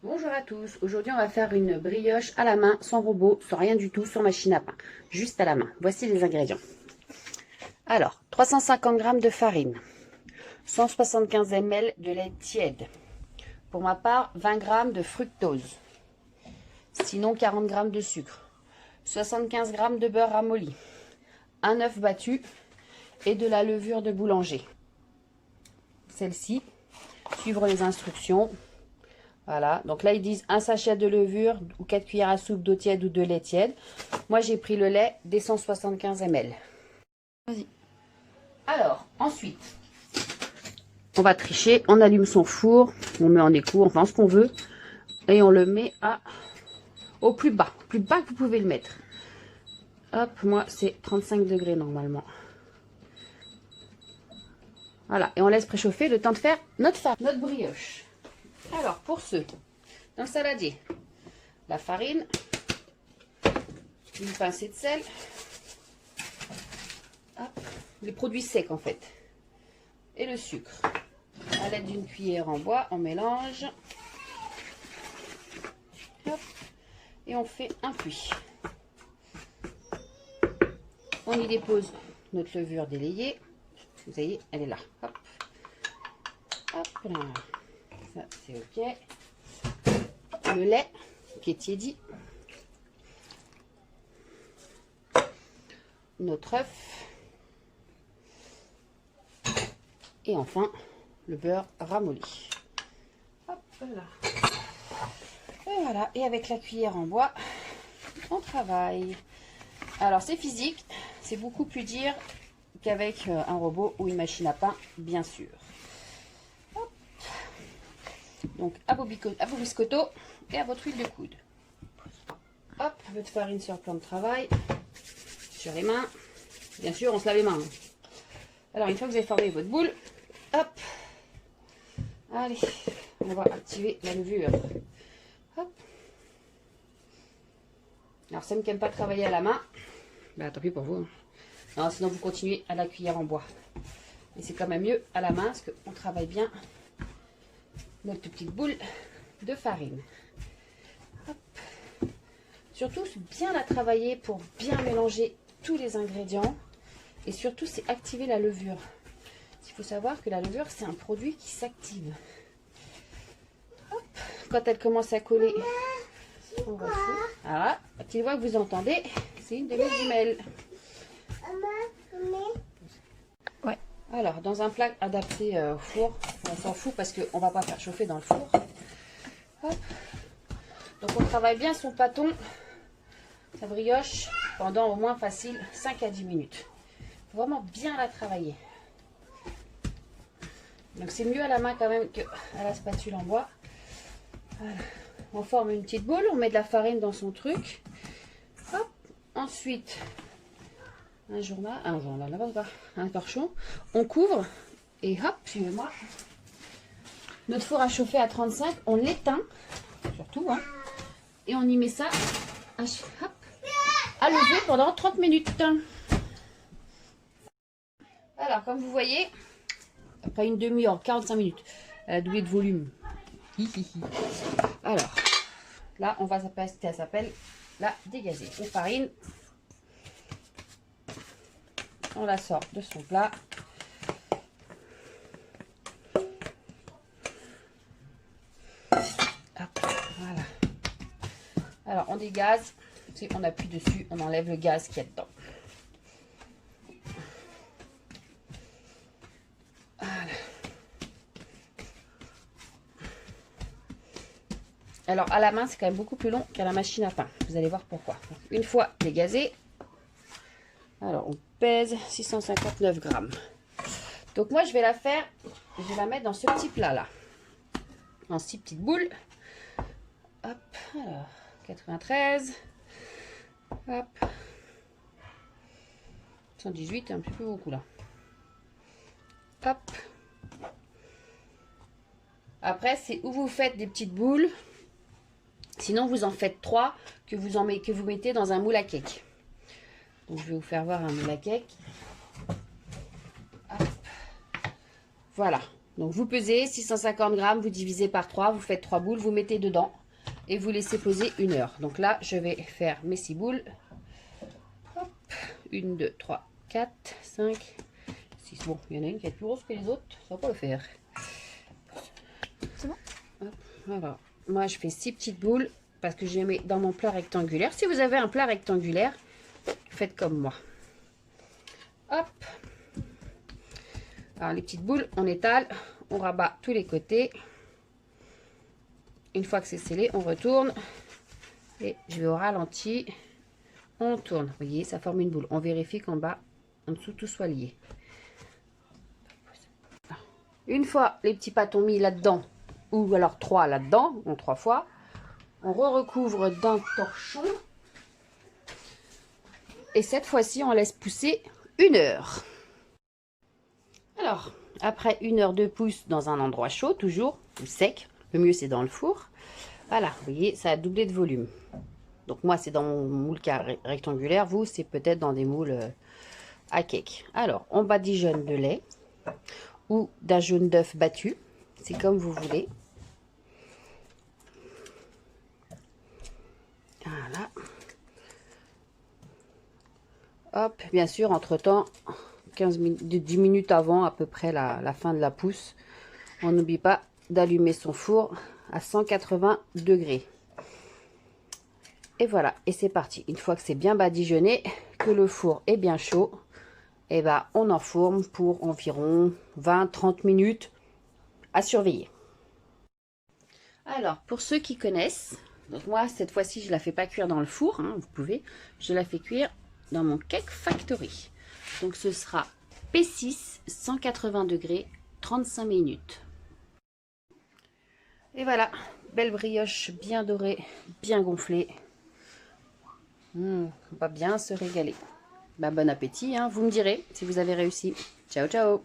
Bonjour à tous, aujourd'hui on va faire une brioche à la main, sans robot, sans rien du tout, sans machine à pain, juste à la main. Voici les ingrédients. Alors, 350 g de farine, 175 ml de lait tiède, pour ma part 20 g de fructose, sinon 40 g de sucre, 75 g de beurre ramolli, un œuf battu et de la levure de boulanger. Celle-ci, suivre les instructions. Voilà, donc là ils disent un sachet de levure ou 4 cuillères à soupe d'eau tiède ou de lait tiède. Moi j'ai pris le lait des 175 ml. Vas-y. Alors, ensuite, on va tricher, on allume son four, on met en écrou, enfin ce qu'on veut, et on le met au plus bas que vous pouvez le mettre. Hop, moi c'est 35 degrés normalement. Voilà, et on laisse préchauffer le temps de faire notre brioche. Alors, pour ce, dans le saladier, la farine, une pincée de sel, hop, les produits secs en fait, et le sucre. À l'aide d'une cuillère en bois, on mélange, hop, et on fait un puits. On y dépose notre levure délayée, vous voyez, elle est là, hop, hop là. Ça c'est ok. Le lait qui est tiédi, notre œuf et enfin le beurre ramolli. Hop là. Et voilà, et avec la cuillère en bois on travaille. Alors c'est physique, c'est beaucoup plus dur qu'avec un robot ou une machine à pain, bien sûr. Hop. Donc à vos biscottos et à votre huile de coude. Hop, votre farine sur le plan de travail, sur les mains. Bien sûr, on se lave les mains. Alors, une fois que vous avez formé votre boule, hop, allez, on va activer la levure. Hop. Alors, ceux qui n'aiment pas travailler à la main, bah, tant pis pour vous. Non, sinon, vous continuez à la cuillère en bois. Et c'est quand même mieux à la main, parce qu'on travaille bien notre petite boule de farine. Hop. Surtout, bien la travailler pour bien mélanger tous les ingrédients. Et surtout, c'est activer la levure. Il faut savoir que la levure, c'est un produit qui s'active. Quand elle commence à coller, on va foutre. Voilà, la petite voix que vous entendez, c'est une de mes jumelles. Ouais. Alors, dans un plat adapté au four, on s'en fout parce qu'on ne va pas faire chauffer dans le four. Hop. Donc, on travaille bien son pâton, sa brioche, pendant au moins facile 5 à 10 minutes. Il faut vraiment bien la travailler. Donc, c'est mieux à la main quand même qu'à la spatule en bois. Voilà. On forme une petite boule, on met de la farine dans son truc. Hop. Ensuite, un torchon, on couvre et hop, suivez-moi. Notre four a chauffé à 35, on l'éteint, surtout, hein, et on y met ça à lever pendant 30 minutes. Alors, comme vous voyez, après une demi-heure, 45 minutes, elle a doublé de volume. Alors, là, on va passer, ça s'appelle la dégazer. On farine. On la sort de son plat. Hop, voilà. Alors, on dégaze. On appuie dessus, on enlève le gaz qu'il y a dedans. Voilà. Alors, à la main, c'est quand même beaucoup plus long qu'à la machine à pain. Vous allez voir pourquoi. Une fois dégazé, alors on pèse 659 grammes. Donc moi, je vais la mettre dans ce petit plat là. Dans 6 petites boules. Hop, alors, 93. Hop. 118, un petit peu beaucoup là. Hop. Après, c'est où vous faites des petites boules. Sinon, vous en faites 3 que vous mettez dans un moule à cake. Donc, je vais vous faire voir un moule à cake. Hop. Voilà. Donc vous pesez 650 grammes, vous divisez par 3, vous faites 3 boules, vous mettez dedans et vous laissez poser 1 heure. Donc là, je vais faire mes 6 boules. Hop, 1, 2, 3, 4, 5, 6. Bon, il y en a une qui est plus grosse que les autres, ça va pas le faire. C'est bon. Hop, voilà. Moi, je fais 6 petites boules parce que je les mets dans mon plat rectangulaire. Si vous avez un plat rectangulaire, faites comme moi. Hop. Alors, les petites boules, on étale, on rabat tous les côtés. Une fois que c'est scellé, on retourne. Et je vais au ralenti. On tourne. Vous voyez, ça forme une boule. On vérifie qu'en bas, en dessous, tout soit lié. Une fois les petits pâtons mis là-dedans, ou alors 3 là-dedans, en 3 fois, on recouvre d'un torchon. Et cette fois-ci, on laisse pousser 1 heure. Alors, après 1 heure de pousse dans un endroit chaud, toujours, ou sec, le mieux c'est dans le four. Voilà, vous voyez, ça a doublé de volume. Donc moi, c'est dans mon moule rectangulaire. Vous, c'est peut-être dans des moules à cake. Alors, on badigeonne de lait ou d'un jaune d'œuf battu. C'est comme vous voulez. Voilà. Hop, bien sûr, entre-temps, 10 minutes avant à peu près la fin de la pousse, on n'oublie pas d'allumer son four à 180 degrés. Et voilà, et c'est parti. Une fois que c'est bien badigeonné, que le four est bien chaud, et ben on enfourne pour environ 20-30 minutes à surveiller. Alors, pour ceux qui connaissent, donc moi cette fois-ci je la fais pas cuire dans le four, hein, vous pouvez, je la fais cuire dans mon Cake Factory. Donc ce sera P6, 180 degrés, 35 minutes. Et voilà, belle brioche bien dorée, bien gonflée. On va bien se régaler. Bah, bon appétit, hein, vous me direz si vous avez réussi. Ciao, ciao!